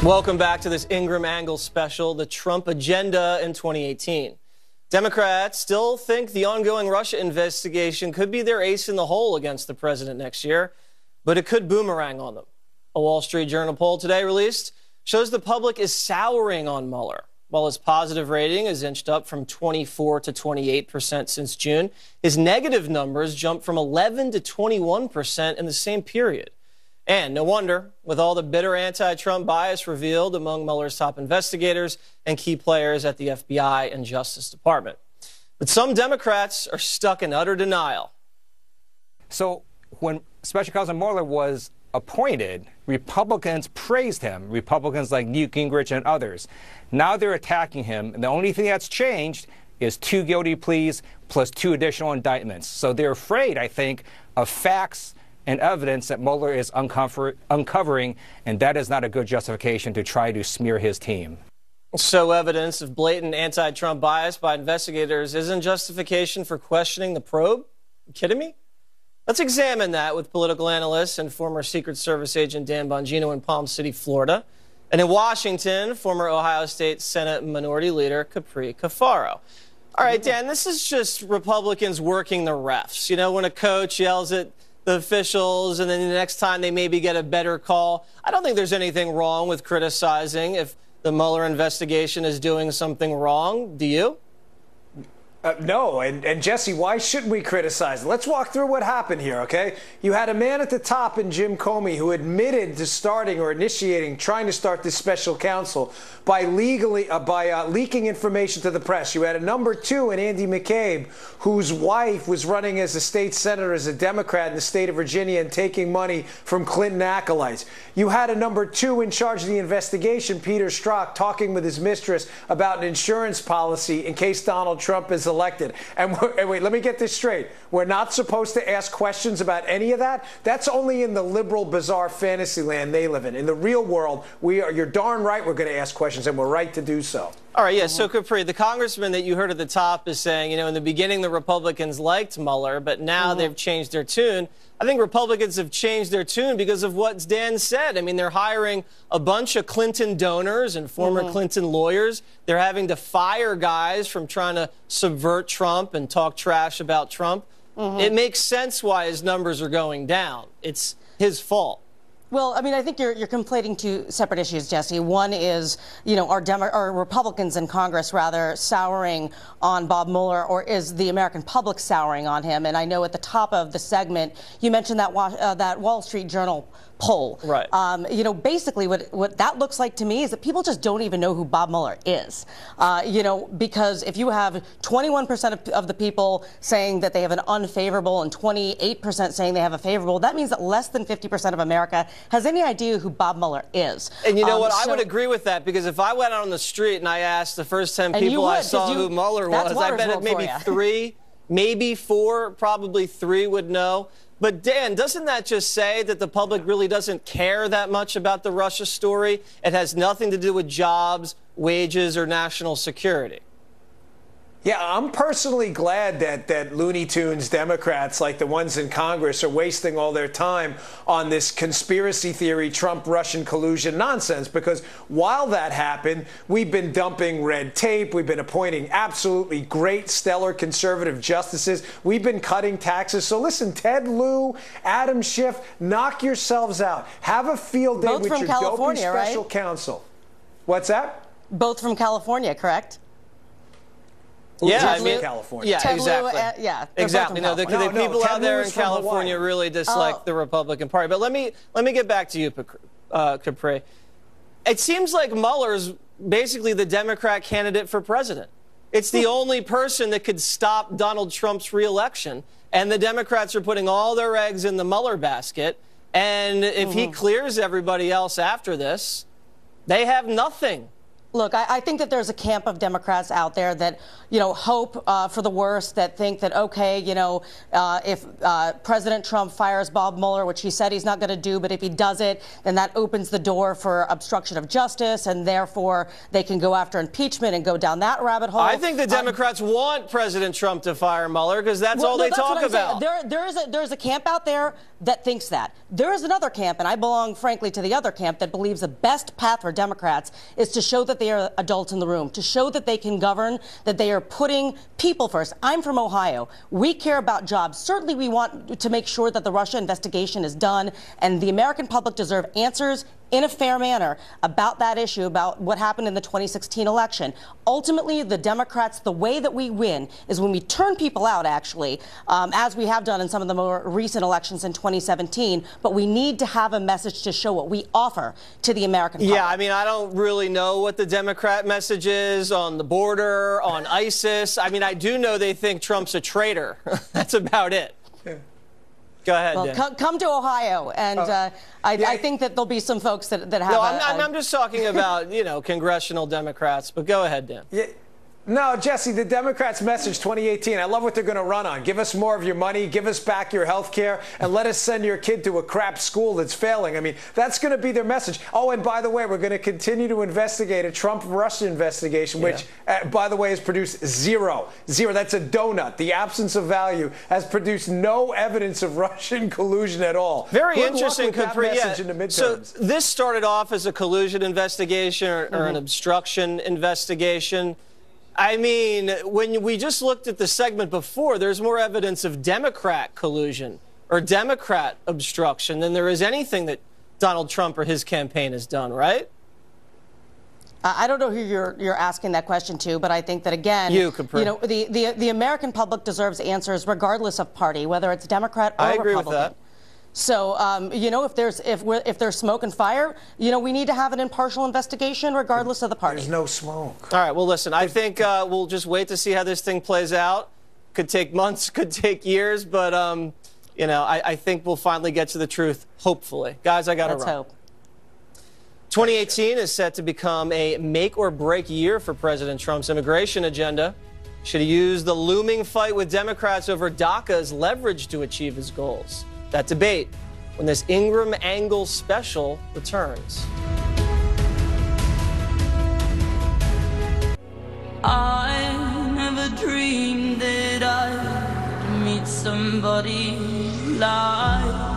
Welcome back to this Ingram Angle special, the Trump agenda in 2018. Democrats still think the ongoing Russia investigation could be their ace in the hole against the president next year, but it could boomerang on them. A Wall Street Journal poll today released shows the public is souring on Mueller. While his positive rating has inched up from 24 to 28% since June, his negative numbers jumped from 11 to 21% in the same period. And no wonder, with all the bitter anti-Trump bias revealed among Mueller's top investigators and key players at the FBI and Justice Department. But some Democrats are stuck in utter denial. So when Special Counsel Mueller was appointed, Republicans praised him, Republicans like Newt Gingrich and others. Now they're attacking him, and the only thing that's changed is 2 guilty pleas plus 2 additional indictments. So they're afraid, I think, of facts and evidence that Mueller is uncovering, and that is not a good justification to try to smear his team. So evidence of blatant anti-Trump bias by investigators isn't justification for questioning the probe? You kidding me? Let's examine that with political analyst and former Secret Service agent Dan Bongino in Palm City, Florida. And in Washington, former Ohio State Senate Minority Leader Capri Cafaro. All right, Dan, this is just Republicans working the refs. You know, when a coach yells at the officials and then the next time they maybe get a better call. I don't think there's anything wrong with criticizing if the Mueller investigation is doing something wrong. Do you? No, and Jesse, why shouldn't we criticize it? Let's walk through what happened here, okay? You had a man at the top in Jim Comey who admitted to starting or initiating, trying to start this special counsel by leaking information to the press. You had a number 2 in Andy McCabe, whose wife was running as a state senator as a Democrat in the state of Virginia and taking money from Clinton acolytes. You had a number 2 in charge of the investigation, Peter Strzok, talking with his mistress about an insurance policy in case Donald Trump is elected. And wait, let me get this straight. We're not supposed to ask questions about any of that. That's only in the liberal, bizarre fantasy land they live in. In the real world, you're darn right we're going to ask questions, and we're right to do so. All right, yeah, so Capri, the congressman that you heard at the top is saying, you know, in the beginning the Republicans liked Mueller, but now they've changed their tune. I think Republicans have changed their tune because of what Dan said. I mean, they're hiring a bunch of Clinton donors and former Clinton lawyers. They're having to fire guys from trying to subvert Trump and talk trash about Trump. It makes sense why his numbers are going down. It's his fault. Well, I mean, I think you're conflating 2 separate issues, Jesse. One is, you know, are Republicans in Congress rather souring on Bob Mueller, or is the American public souring on him? And I know at the top of the segment you mentioned that that Wall Street Journal poll. Right. You know, basically what that looks like to me is that people just don't even know who Bob Mueller is. You know, because if you have 21% of the people saying that they have an unfavorable and 28% saying they have a favorable, that means that less than 50% of America has any idea who Bob Mueller is. And you know what? I would agree with that, because if I went out on the street and I asked the first 10 people I saw who Mueller was, I bet maybe 3, maybe 4, probably 3 would know. But Dan, doesn't that just say that the public really doesn't care that much about the Russia story? It has nothing to do with jobs, wages, or national security. Yeah, I'm personally glad that Looney Tunes Democrats, like the ones in Congress, are wasting all their time on this conspiracy theory, Trump-Russian collusion nonsense, because while that happened, we've been dumping red tape, we've been appointing absolutely great, stellar conservative justices, we've been cutting taxes. So listen, Ted Lieu, Adam Schiff, knock yourselves out. Have a field day with your dopey special counsel. What's that? Both from California, correct? Yeah, I mean, California. Yeah, exactly. Exactly. No, the people out there in California really dislike the Republican Party. But let me get back to you, Capri. It seems like Mueller's basically the Democrat candidate for president. It's the only person that could stop Donald Trump's reelection, and the Democrats are putting all their eggs in the Mueller basket. And if he clears everybody else after this, they have nothing. Look, I think that there's a camp of Democrats out there that, hope for the worst, that think that, okay, if President Trump fires Bob Mueller, which he said he's not going to do, but if he does it, then that opens the door for obstruction of justice, and therefore they can go after impeachment and go down that rabbit hole. I think the Democrats want President Trump to fire Mueller because that's all they talk about. There's a camp out there that thinks that. There is another camp, and I belong, frankly, to the other camp, that believes the best path for Democrats is to show that they are adults in the room, to show that they can govern, that they are putting people first. I'm from Ohio. We care about jobs. Certainly we want to make sure that the Russia investigation is done, and the American public deserve answers in a fair manner about that issue, about what happened in the 2016 election. Ultimately, the Democrats, the way that we win is when we turn people out, actually, as we have done in some of the more recent elections in 2017, but we need to have a message to show what we offer to the American public. Yeah, I mean, I don't really know what the Democrat message is on the border, on ISIS. I mean, I do know they think Trump's a traitor. That's about it. Yeah. Go ahead, well, Dan. come to Ohio, and I think that there'll be some folks that have. No, I'm just talking about congressional Democrats. But go ahead, Dan. Yeah. No, Jesse, the Democrats' message 2018, I love what they're going to run on. Give us more of your money, give us back your health care, and let us send your kid to a crap school that's failing. I mean, that's going to be their message. Oh, and by the way, we're going to continue to investigate a Trump-Russia investigation, which, by the way, has produced zero. That's a donut. The absence of value has produced no evidence of Russian collusion at all. Very Good interesting. luck with that message in the midterms. So this started off as a collusion investigation or an obstruction investigation. I mean, when we just looked at the segment before, there's more evidence of Democrat collusion or Democrat obstruction than there is anything that Donald Trump or his campaign has done, right? I don't know who you're asking that question to, but I think that, again, the American public deserves answers regardless of party, whether it's Democrat or Republican. I agree with that. So, if there's smoke and fire, we need to have an impartial investigation regardless of the party. There's no smoke. All right. Well, listen, I think we'll just wait to see how this thing plays out. Could take months, could take years, but, I think we'll finally get to the truth, hopefully. Guys, I got to run. Let's hope. 2018 is set to become a make-or-break year for President Trump's immigration agenda. Should he use the looming fight with Democrats over DACA as leverage to achieve his goals? That debate when this Ingram Angle special returns. I never dreamed that I'd meet somebody like